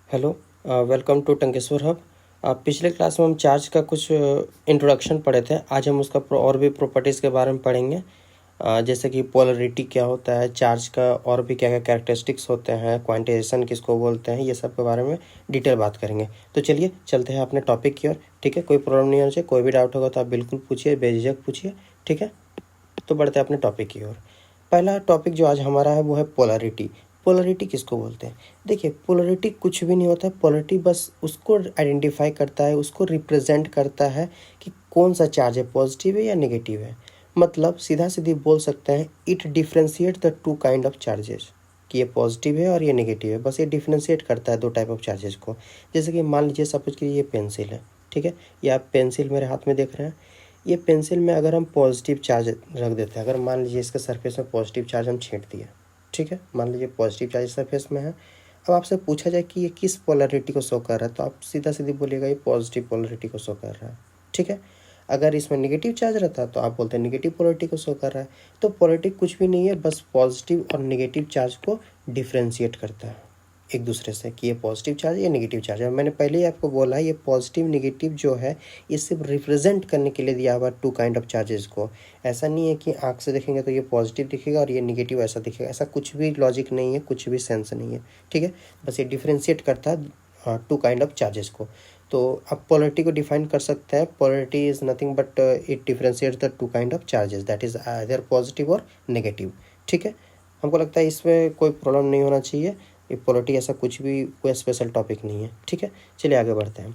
Hello, welcome to Tankeshwar hub. पिछले class में हम चार्ज का कुछ इंट्रोडक्शन पढ़े थे। आज हम उसका और भी प्रॉपर्टीज़ के बारे में पढ़ेंगे। जैसे कि पोलरिटी क्या होता है, चार्ज का और भी क्या क्या कैरेक्टरिस्टिक्स होते हैं, क्वांटाइजेशन किसको बोलते हैं, ये सब के बारे में डिटेल बात करेंगे। तो चलिए चलते हैं अपने टॉपिक की ओर। ठीक है, कोई प्रॉब्लम नहीं होना चाहिए। कोई भी डाउट होगा तो आप बिल्कुल पूछिए, बेझिझक पूछिए। ठीक है, तो बढ़ते हैं अपने टॉपिक की ओर। पहला टॉपिक जो आज हमारा है वो है पोलरिटी। पोलरिटी किसको बोलते हैं? देखिए, पोलरिटी कुछ भी नहीं होता है। पोलरिटी बस उसको आइडेंटिफाई करता है, उसको रिप्रेजेंट करता है कि कौन सा चार्ज है, पॉजिटिव है या नेगेटिव है। मतलब सीधा सीधी बोल सकते हैं, it differentiate the two kind of charges, कि ये पॉजिटिव है और ये नेगेटिव है। बस ये डिफ्रेंशिएट करता है दो टाइप ऑफ चार्जेस को। जैसे कि मान लीजिए सपोज कि ये पेंसिल है, ठीक है, ये आप पेंसिल मेरे हाथ में देख रहे हैं। ये पेंसिल में अगर हम पॉजिटिव चार्ज रख देते हैं, अगर मान लीजिए इसके सरफेस में पॉजिटिव चार्ज हम छींट दिए, ठीक है, मान लीजिए पॉजिटिव चार्ज सरफेस में है। अब आपसे पूछा जाए कि ये किस पोलरिटी को शो कर रहा है, तो आप सीधा सीधी बोलिएगा ये पॉजिटिव पोलरिटी को शो कर रहा है। ठीक है, अगर इसमें नेगेटिव चार्ज रहता तो आप बोलते हैं नेगेटिव पोलरिटी को शो कर रहा है। तो पोलरिटी कुछ भी नहीं है, बस पॉजिटिव और नेगेटिव चार्ज को डिफ्रेंशिएट करता है एक दूसरे से, कि ये पॉजिटिव चार्ज या नेगेटिव चार्ज है। मैंने पहले ही आपको बोला है, ये पॉजिटिव नेगेटिव जो है ये सिर्फ रिप्रेजेंट करने के लिए दिया हुआ टू काइंड ऑफ चार्जेस को। ऐसा नहीं है कि आंख से देखेंगे तो ये पॉजिटिव दिखेगा और ये नेगेटिव ऐसा दिखेगा। ऐसा कुछ भी लॉजिक नहीं है, कुछ भी सेंस नहीं है। ठीक है, बस ये डिफ्रेंशिएट करता है टू काइंड ऑफ चार्जेस को। तो आप पोलरिटी को डिफाइन कर सकते हैं। Polarity is nothing but it differentiates the two kind of charges, that is either positive और नेगेटिव। ठीक है, हमको लगता है इसमें कोई प्रॉब्लम नहीं होना चाहिए। ये पोलरिटी ऐसा कुछ भी कोई स्पेशल टॉपिक नहीं है। ठीक है, चलिए आगे बढ़ते हैं।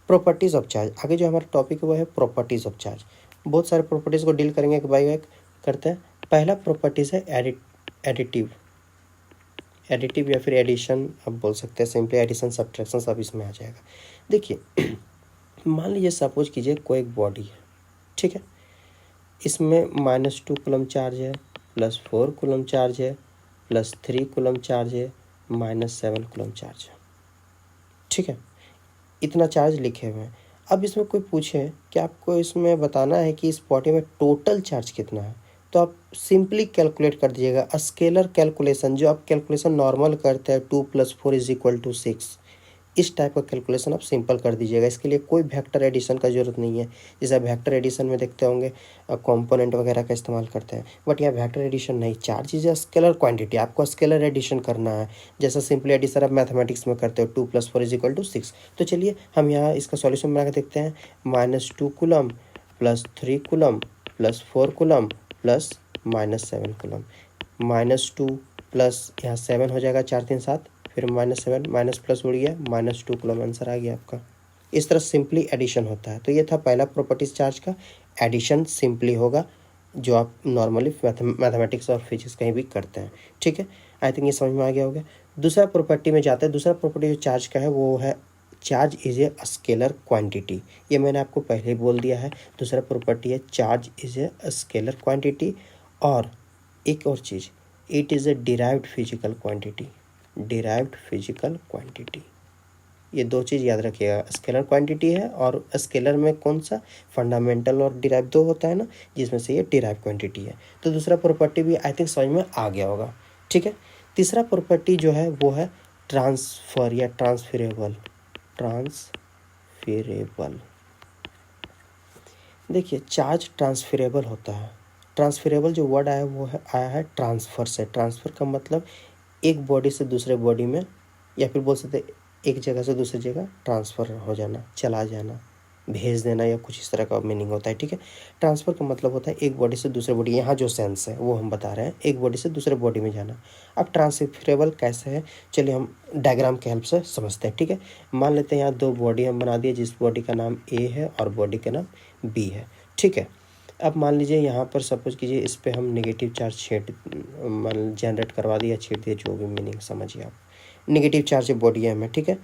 प्रॉपर्टीज़ ऑफ चार्ज, आगे जो हमारा टॉपिक है वो है प्रॉपर्टीज़ ऑफ चार्ज। बहुत सारे प्रॉपर्टीज़ को डील करेंगे एक बाय एक करते हैं। पहला प्रॉपर्टीज़ है एडिटिव। एडिटिव या फिर एडिशन आप बोल सकते हैं, सिंपली एडिशन सब्ट्रैक्शन सब इसमें आ जाएगा। देखिए, मान लीजिए सपोज कीजिए कोई एक बॉडी है, ठीक है, इसमें -2 कूलम चार्ज है, +4 कूलम चार्ज है, +3 कूलम चार्ज है, -7 कूलम चार्ज है। ठीक है, इतना चार्ज लिखे हुए हैं। अब इसमें कोई पूछे कि आपको इसमें बताना है कि इस बॉडी में टोटल चार्ज कितना है, तो आप सिंपली कैलकुलेट कर दीजिएगा। स्केलर कैलकुलेशन जो आप कैलकुलेशन नॉर्मल करते हैं, 2 + 4 = 6, इस टाइप का कैलकुलेशन आप सिंपल कर दीजिएगा। इसके लिए कोई वेक्टर एडिशन का ज़रूरत नहीं है। जैसे वेक्टर एडिशन में देखते होंगे कंपोनेंट वगैरह का इस्तेमाल करते हैं, बट यहाँ वेक्टर एडिशन नहीं, चार्ज इज स्केलर क्वांटिटी, आपको स्केलर एडिशन करना है। जैसा सिंपली एडिशन आप मैथमेटिक्स में करते हो, 2 + 4 = 6। तो चलिए हम यहाँ इसका सॉल्यूशन बना के देखते हैं। -2 coulomb +3 coulomb +4 coulomb +-7 coulomb. -2 plus यहाँ 7 हो जाएगा, 4 3 7, फिर -7 माइनस प्लस उड़ गया, -2 कूलम आंसर आ गया आपका। इस तरह सिंपली एडिशन होता है। तो ये था पहला प्रॉपर्टीज चार्ज का, एडिशन सिंपली होगा, जो आप नॉर्मली मैथमेटिक्स और फिजिक्स कहीं भी करते हैं। ठीक है, आई थिंक ये समझ में आ गया होगा। दूसरा प्रॉपर्टी में जाते हैं। दूसरा प्रॉपर्टी जो चार्ज का है वो है charge is a scalar quantity. ये मैंने आपको पहले ही बोल दिया है। दूसरा प्रॉपर्टी है charge is a scalar quantity. और एक और चीज़, it is a derived physical quantity. Derived physical quantity, ये दो चीज़ याद रखिएगा। स्केलर क्वांटिटी है, और स्केलर में कौन सा, फंडामेंटल और डिराइव दो होता है ना, जिसमें से ये डिराइव क्वांटिटी है। तो दूसरा प्रॉपर्टी भी आई थिंक समझ में आ गया होगा। ठीक है, तीसरा प्रॉपर्टी जो है वो है ट्रांसफ़र या ट्रांसफरेबल। ट्रांसफरेबल, देखिए चार्ज ट्रांसफरेबल होता है। ट्रांसफरेबल जो वर्ड आया वो है आया है ट्रांसफ़र से। ट्रांसफ़र का मतलब एक बॉडी से दूसरे बॉडी में, या फिर बोल सकते एक जगह से दूसरी जगह ट्रांसफ़र हो जाना, चला जाना, भेज देना, या कुछ इस तरह का मीनिंग होता है। ठीक है, ट्रांसफ़र का मतलब होता है एक बॉडी से दूसरे बॉडी, यहाँ जो सेंस है वो हम बता रहे हैं, एक बॉडी से दूसरे बॉडी में जाना। अब ट्रांसफरेबल कैसे है, चलिए हम डायग्राम के हेल्प से समझते हैं। ठीक है, मान लेते हैं यहाँ दो बॉडी हम बना दिए, जिस बॉडी का नाम ए है और बॉडी का नाम बी है। ठीक है, अब मान लीजिए यहाँ पर सपोज कीजिए इस पर हम नेगेटिव चार्ज जनरेट करवा दिया, छेड़ दिया, जो भी मीनिंग समझिए आप। नेगेटिव चार्ज बॉडी है में, ठीक है।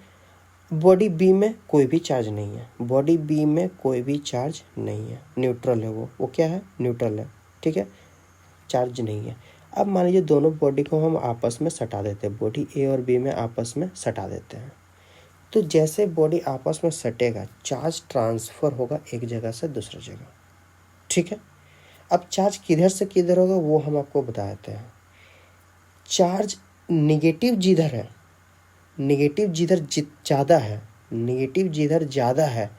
बॉडी बी में कोई भी चार्ज नहीं है, बॉडी बी में कोई भी चार्ज नहीं है, न्यूट्रल है वो क्या है, न्यूट्रल है। ठीक है, चार्ज नहीं है। अब मान लीजिए दोनों बॉडी को हम आपस में सटा देते हैं, बॉडी ए और बी में आपस में सटा देते हैं। तो जैसे बॉडी आपस में सटेगा, चार्ज ट्रांसफ़र होगा एक जगह से दूसरी जगह। ठीक है, अब चार्ज किधर से किधर होगा वो हम आपको बता देते हैं। चार्ज निगेटिव जिधर है नेगेटिव जिधर ज़्यादा है, नेगेटिव जिधर ज़्यादा है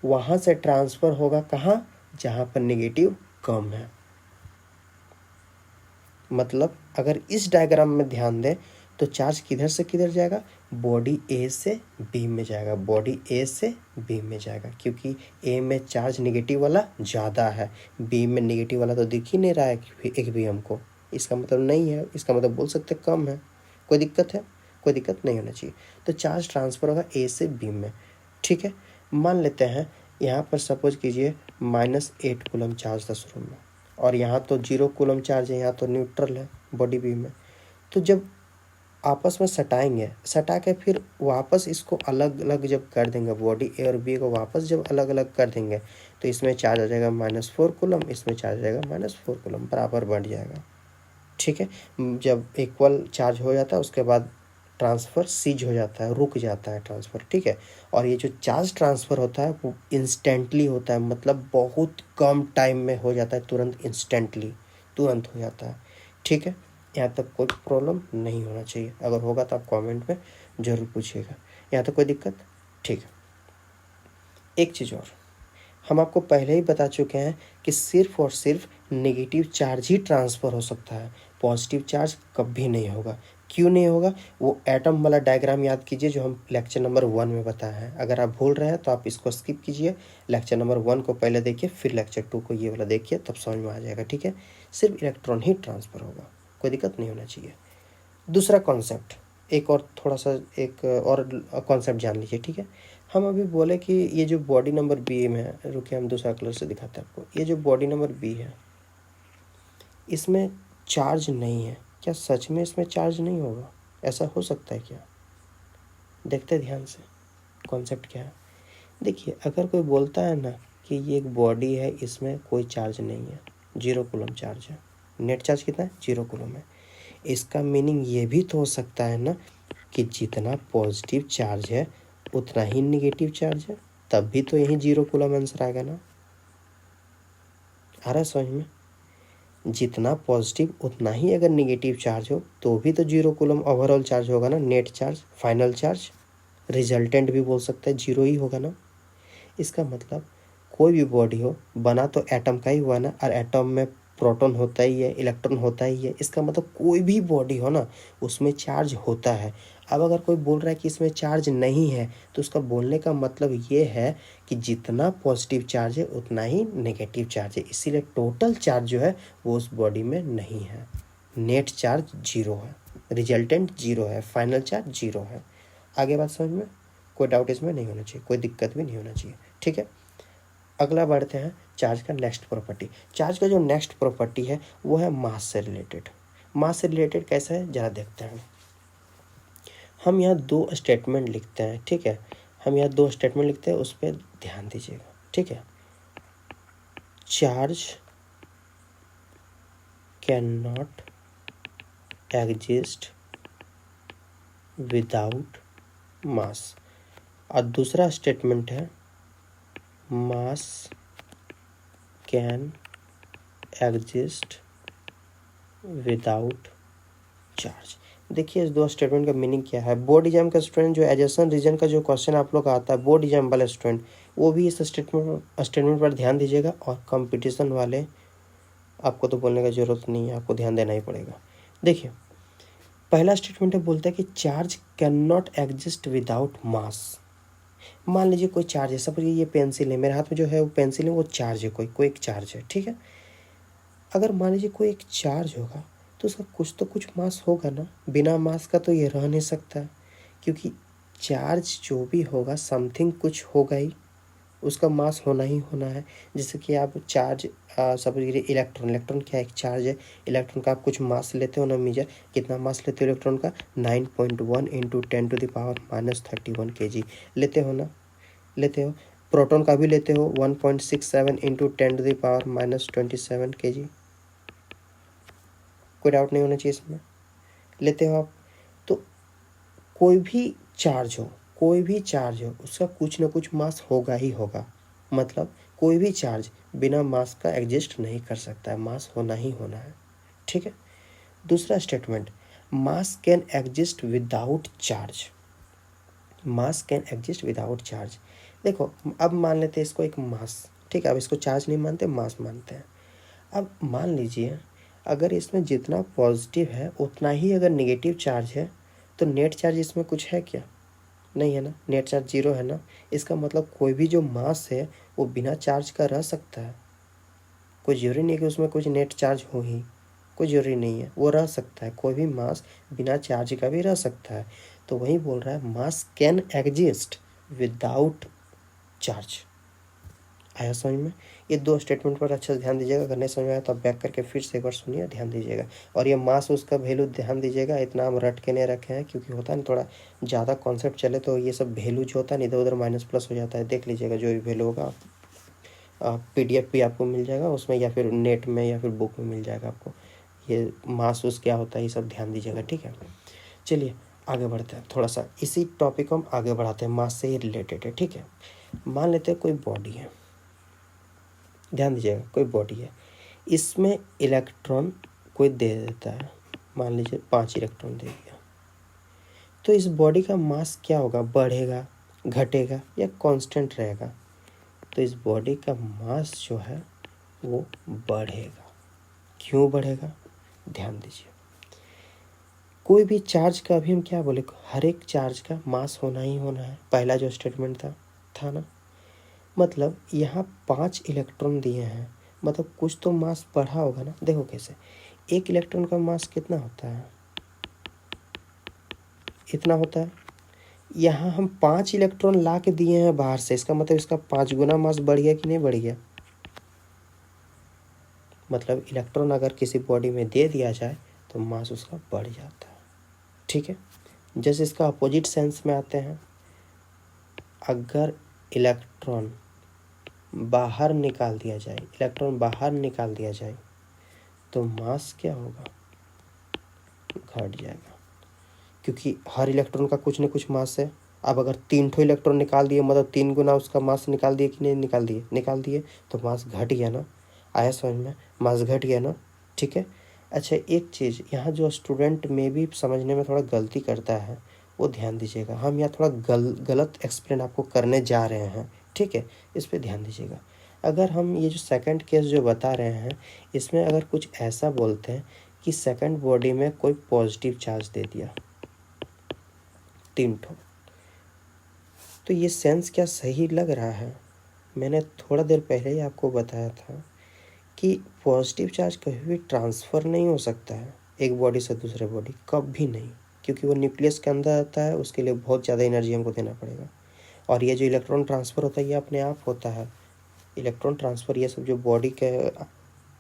वहाँ से ट्रांसफ़र होगा कहाँ, जहाँ पर नेगेटिव कम है। मतलब अगर इस डायग्राम में ध्यान दें तो चार्ज किधर से किधर जाएगा, बॉडी ए से बी में जाएगा, बॉडी ए से बी में जाएगा, क्योंकि ए में चार्ज नेगेटिव वाला ज़्यादा है, बी में नेगेटिव वाला तो दिख ही नहीं रहा है एक भी हमको, इसका मतलब नहीं है, इसका मतलब बोल सकते कम है। कोई दिक्कत है? कोई दिक्कत नहीं होना चाहिए। तो चार्ज ट्रांसफ़र होगा ए से बी में, ठीक है। मान लेते हैं यहाँ पर सपोज कीजिए -8 कूलम चार्ज था शुरू में, और यहाँ तो 0 कूलम चार्ज है, यहाँ तो न्यूट्रल है बॉडी बी में। तो जब आपस में सटाएंगे, सटा के फिर वापस इसको अलग अलग जब कर देंगे, बॉडी ए और बी को वापस जब अलग अलग कर देंगे तो इसमें चार्ज आ जाएगा -4 कूलम, इसमें चार्ज आ जाएगा -4 कूलम, बराबर बढ़ जाएगा, ठीक है। जब इक्वल चार्ज हो जाता है उसके बाद ट्रांसफ़र सीज हो जाता है, रुक जाता है ट्रांसफ़र, ठीक है। और ये जो चार्ज ट्रांसफ़र होता है वो इंस्टेंटली होता है, मतलब बहुत कम टाइम में हो जाता है, तुरंत इंस्टेंटली तुरंत हो जाता है, ठीक है। यहाँ तक कोई प्रॉब्लम नहीं होना चाहिए, अगर होगा तो आप कमेंट में ज़रूर पूछिएगा। यहाँ तक कोई दिक्कत? ठीक है। एक चीज़ और, हम आपको पहले ही बता चुके हैं कि सिर्फ और सिर्फ नेगेटिव चार्ज ही ट्रांसफ़र हो सकता है, पॉजिटिव चार्ज कभी नहीं होगा। क्यों नहीं होगा? वो एटम वाला डायग्राम याद कीजिए जो हम लेक्चर नंबर 1 में बताए हैं। अगर आप भूल रहे हैं तो आप इसको स्किप कीजिए, लेक्चर नंबर 1 को पहले देखिए, फिर लेक्चर 2 को ये वाला देखिए, तब समझ में आ जाएगा, ठीक है। सिर्फ इलेक्ट्रॉन ही ट्रांसफ़र होगा, कोई दिक्कत नहीं होना चाहिए। दूसरा कॉन्सेप्ट, एक और थोड़ा सा एक और कॉन्सेप्ट जान लीजिए, ठीक है। हम अभी बोले कि ये जो बॉडी नंबर बी में है, रुकिए हम दूसरा कलर से दिखाते हैं आपको, ये जो बॉडी नंबर बी है इसमें चार्ज नहीं है, क्या सच में इसमें चार्ज नहीं होगा? ऐसा हो सकता है क्या? देखते ध्यान से कॉन्सेप्ट क्या है। देखिए, अगर कोई बोलता है ना कि ये एक बॉडी है, इसमें कोई चार्ज नहीं है, 0 कूलम चार्ज है, नेट चार्ज कितना है? 0 कूलम है। इसका मीनिंग ये भी तो हो सकता है ना कि जितना पॉजिटिव चार्ज है उतना ही नेगेटिव चार्ज है, तब भी तो यही 0 कूलम आंसर आएगा ना। आ रहा है समझ में? जितना पॉजिटिव उतना ही अगर नेगेटिव चार्ज हो तो भी तो 0 कूलम ओवरऑल चार्ज होगा ना, net charge, final charge, resultant भी बोल सकते हैं 0 ही होगा ना। इसका मतलब कोई भी बॉडी हो, बना तो एटम का ही हुआ ना, और एटम में प्रोटॉन होता ही है, इलेक्ट्रॉन होता ही है, इसका मतलब कोई भी बॉडी हो ना उसमें चार्ज होता है। अब अगर कोई बोल रहा है कि इसमें चार्ज नहीं है तो उसका बोलने का मतलब ये है कि जितना पॉजिटिव चार्ज है उतना ही नेगेटिव चार्ज है, इसीलिए टोटल चार्ज जो है वो उस बॉडी में नहीं है। नेट चार्ज 0 है, रिजल्टेंट 0 है, फाइनल चार्ज 0 है। आगे बात समझ में? कोई डाउट इसमें नहीं होना चाहिए, कोई दिक्कत भी नहीं होना चाहिए, ठीक है। अगला बढ़ते हैं चार्ज का नेक्स्ट प्रॉपर्टी। चार्ज का जो नेक्स्ट प्रॉपर्टी है वो है मास से रिलेटेड। मास से रिलेटेड कैसा है जरा देखते हैं। हम यहाँ 2 स्टेटमेंट लिखते हैं, ठीक है। हम यहाँ 2 स्टेटमेंट लिखते हैं, उस पर ध्यान दीजिएगा, ठीक है। Charge can not exist without mass, और दूसरा स्टेटमेंट है mass can exist without charge. देखिए इस 2 स्टेटमेंट का मीनिंग क्या है। बोर्ड एग्जाम का स्टूडेंट जो एडजेसेंट रीजन का जो क्वेश्चन आप लोग का आता है, बोर्ड एग्जाम वाले स्टूडेंट, वो भी इस स्टेटमेंट पर ध्यान दीजिएगा, और कंपटीशन वाले आपको तो बोलने का ज़रूरत नहीं है, आपको ध्यान देना ही पड़ेगा। देखिए पहला स्टेटमेंट है, बोलता है कि charge can not exist without mass. मान लीजिए कोई चार्ज है, सपोज ये पेंसिल है, मेरे हाथ में जो है वो पेंसिल है, वो चार्ज है, कोई एक चार्ज है, ठीक है। अगर मान लीजिए कोई एक चार्ज होगा तो उसका कुछ तो कुछ मास होगा ना, बिना मास का तो ये रह नहीं सकता, क्योंकि चार्ज जो भी होगा समथिंग कुछ होगा ही, उसका मास होना ही होना है। जैसे कि आप चार्ज सपोज कीजिए इलेक्ट्रॉन, इलेक्ट्रॉन क्या एक चार्ज है, इलेक्ट्रॉन का आप कुछ मास लेते हो ना मीजर, कितना मास लेते हो इलेक्ट्रॉन का? 9.1 × 10⁻³ kg लेते हो ना, लेते हो। प्रोटॉन का भी लेते हो 1.67 × 10⁻27 kg, कोई डाउट नहीं होना चाहिए इसमें, लेते हो आप। तो कोई भी चार्ज हो, कोई भी चार्ज हो, उसका कुछ ना कुछ मास होगा ही होगा, मतलब कोई भी चार्ज बिना मास का एग्जिस्ट नहीं कर सकता है, मास होना ही होना है, ठीक है। दूसरा statement, mass can exist without charge. Mass can exist without charge. देखो अब मान लेते हैं इसको एक मास, ठीक है, अब इसको चार्ज नहीं मानते, मास मानते हैं। अब मान लीजिए अगर इसमें जितना पॉजिटिव है उतना ही अगर नेगेटिव चार्ज है तो नेट चार्ज इसमें कुछ है क्या? नहीं है ना, नेट चार्ज जीरो है ना। इसका मतलब कोई भी जो मास है वो बिना चार्ज का रह सकता है। कोई ज़रूरी नहीं है कि उसमें कुछ नेट चार्ज हो ही, कोई ज़रूरी नहीं है, वो रह सकता है। कोई भी मास बिना चार्ज का भी रह सकता है। तो वही बोल रहा है mass can exist without charge. आया समझ में? ये दो स्टेटमेंट पर अच्छे से ध्यान दीजिएगा। अगर नहीं समझ में आया तो आप बैक करके फिर से एक बार सुनिए, ध्यान दीजिएगा। और ये मास उसका वैल्यू ध्यान दीजिएगा, इतना हम रट के नहीं रखे हैं, क्योंकि होता है ना थोड़ा ज़्यादा कॉन्सेप्ट चले तो ये सब वैल्यू जो होता है इधर उधर माइनस प्लस हो जाता है। देख लीजिएगा जो भी वैल्यू होगा PDF भी आपको मिल जाएगा उसमें, या फिर नेट में या फिर बुक में मिल जाएगा आपको। ये मास उस क्या होता है ये सब ध्यान दीजिएगा, ठीक है। चलिए आगे बढ़ते हैं, थोड़ा सा इसी टॉपिक को हम आगे बढ़ाते हैं, मास से ही रिलेटेड है, ठीक है। मान लेते हैं कोई बॉडी है, ध्यान दीजिएगा, कोई बॉडी है, इसमें इलेक्ट्रॉन कोई दे देता है, मान लीजिए 5 इलेक्ट्रॉन दे दिया, तो इस बॉडी का मास क्या होगा? बढ़ेगा, घटेगा या कांस्टेंट रहेगा? तो इस बॉडी का मास जो है वो बढ़ेगा। क्यों बढ़ेगा? ध्यान दीजिए, कोई भी चार्ज का, अभी हम क्या बोले, हर एक चार्ज का मास होना ही होना है, पहला जो स्टेटमेंट था ना। मतलब यहाँ 5 इलेक्ट्रॉन दिए हैं, मतलब कुछ तो मास बढ़ा होगा ना। देखो कैसे, एक इलेक्ट्रॉन का मास कितना होता है? इतना होता है। यहाँ हम 5 इलेक्ट्रॉन ला के दिए हैं बाहर से, इसका मतलब इसका 5 गुना मास बढ़ गया कि नहीं बढ़ गया? मतलब इलेक्ट्रॉन अगर किसी बॉडी में दे दिया जाए तो मास उसका बढ़ जाता है, ठीक है। जैसे इसका अपोजिट सेंस में आते हैं, अगर इलेक्ट्रॉन बाहर निकाल दिया जाए, इलेक्ट्रॉन बाहर निकाल दिया जाए तो मास क्या होगा? घट जाएगा, क्योंकि हर इलेक्ट्रॉन का कुछ न कुछ मास है। अब अगर 3 ठो इलेक्ट्रॉन निकाल दिए, मतलब 3 गुना उसका मास निकाल दिए कि नहीं निकाल दिए? निकाल दिए, तो मास घट गया ना। आया समझ में? मास घट गया ना, ठीक है। अच्छा एक चीज़ यहाँ जो स्टूडेंट में भी समझने में थोड़ा गलती करता है वो ध्यान दीजिएगा, हम यहाँ थोड़ा गलत एक्सप्लेन आपको करने जा रहे हैं, ठीक है, इस पर ध्यान दीजिएगा। अगर हम ये जो सेकंड केस जो बता रहे हैं इसमें अगर कुछ ऐसा बोलते हैं कि सेकंड बॉडी में कोई पॉजिटिव चार्ज दे दिया 3 ठो, तो ये सेंस क्या सही लग रहा है? मैंने थोड़ा देर पहले ही आपको बताया था कि पॉजिटिव चार्ज कभी भी ट्रांसफ़र नहीं हो सकता है एक बॉडी से दूसरे बॉडी, कभी नहीं, क्योंकि वो न्यूक्लियस के अंदर आता है, उसके लिए बहुत ज़्यादा एनर्जी हमको देना पड़ेगा। और ये जो इलेक्ट्रॉन ट्रांसफ़र होता है ये अपने आप होता है। इलेक्ट्रॉन ट्रांसफ़र ये सब जो बॉडी के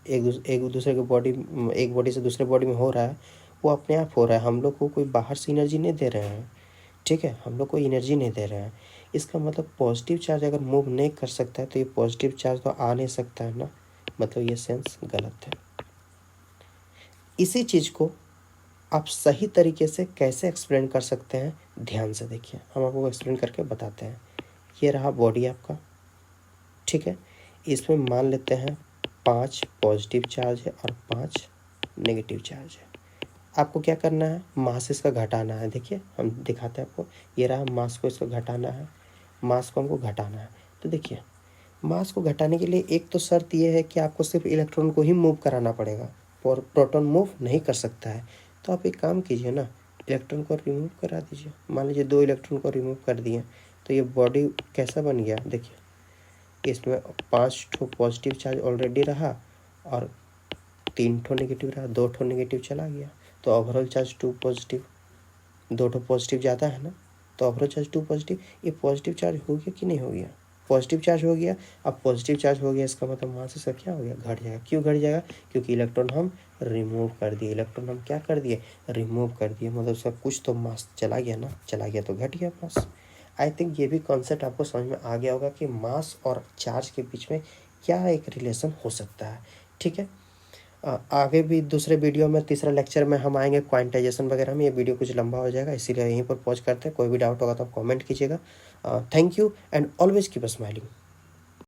एक दूसरे के बॉडी, एक बॉडी से दूसरे बॉडी में हो रहा है वो अपने आप हो रहा है। हम लोग को कोई बाहर से एनर्जी नहीं दे रहे हैं, ठीक है, हम लोग को एनर्जी नहीं दे रहे हैं। इसका मतलब पॉजिटिव चार्ज अगर मूव नहीं कर सकता है तो ये पॉजिटिव चार्ज तो आ नहीं सकता है ना, मतलब ये सेंस गलत है। इसी चीज़ को आप सही तरीके से कैसे एक्सप्लेन कर सकते हैं, ध्यान से देखिए, हम आपको एक्सप्लेन करके बताते हैं। ये रहा बॉडी आपका, ठीक है, इसमें मान लेते हैं 5 पॉजिटिव चार्ज है और 5 नेगेटिव चार्ज है। आपको क्या करना है? मास इसका घटाना है। देखिए हम दिखाते हैं आपको, ये रहा मास को, इसको घटाना है, मास को हमको घटाना है। तो देखिए मास को घटाने के लिए एक तो शर्त ये है कि आपको सिर्फ इलेक्ट्रॉन को ही मूव कराना पड़ेगा, और प्रोटॉन मूव नहीं कर सकता है। तो आप एक काम कीजिए ना, इलेक्ट्रॉन को रिमूव करा दीजिए। मान लीजिए 2 इलेक्ट्रॉन को रिमूव कर दिए तो ये बॉडी कैसा बन गया? देखिए इसमें 5 ठो पॉजिटिव चार्ज ऑलरेडी रहा और 3 ठो नेगेटिव रहा, 2 ठो नेगेटिव चला गया, तो ओवरऑल चार्ज 2 पॉजिटिव, 2 ठो पॉजिटिव ज़्यादा है ना, तो ओवरऑल चार्ज 2 पॉजिटिव। ये पॉजिटिव चार्ज हो गया कि नहीं हो गया? पॉजिटिव चार्ज हो गया। अब पॉजिटिव चार्ज हो गया इसका मतलब मास इसका क्या हो गया? घट जाएगा। क्यों घट जाएगा? क्योंकि इलेक्ट्रॉन हम रिमूव कर दिए, इलेक्ट्रॉन हम क्या कर दिए? रिमूव कर दिए, मतलब उसका कुछ तो मास चला गया ना, चला गया तो घट गया मास। आई थिंक ये भी कॉन्सेप्ट आपको समझ में आ गया होगा कि मास और चार्ज के बीच में क्या एक रिलेशन हो सकता है, ठीक है। आगे भी दूसरे वीडियो में, तीसरा लेक्चर में हम आएंगे क्वांटाइजेशन वगैरह में। ये वीडियो कुछ लंबा हो जाएगा, इसीलिए यहीं पर पॉज करते हैं। कोई भी डाउट होगा तो आप कमेंट कीजिएगा। Thank you and always keep smiling.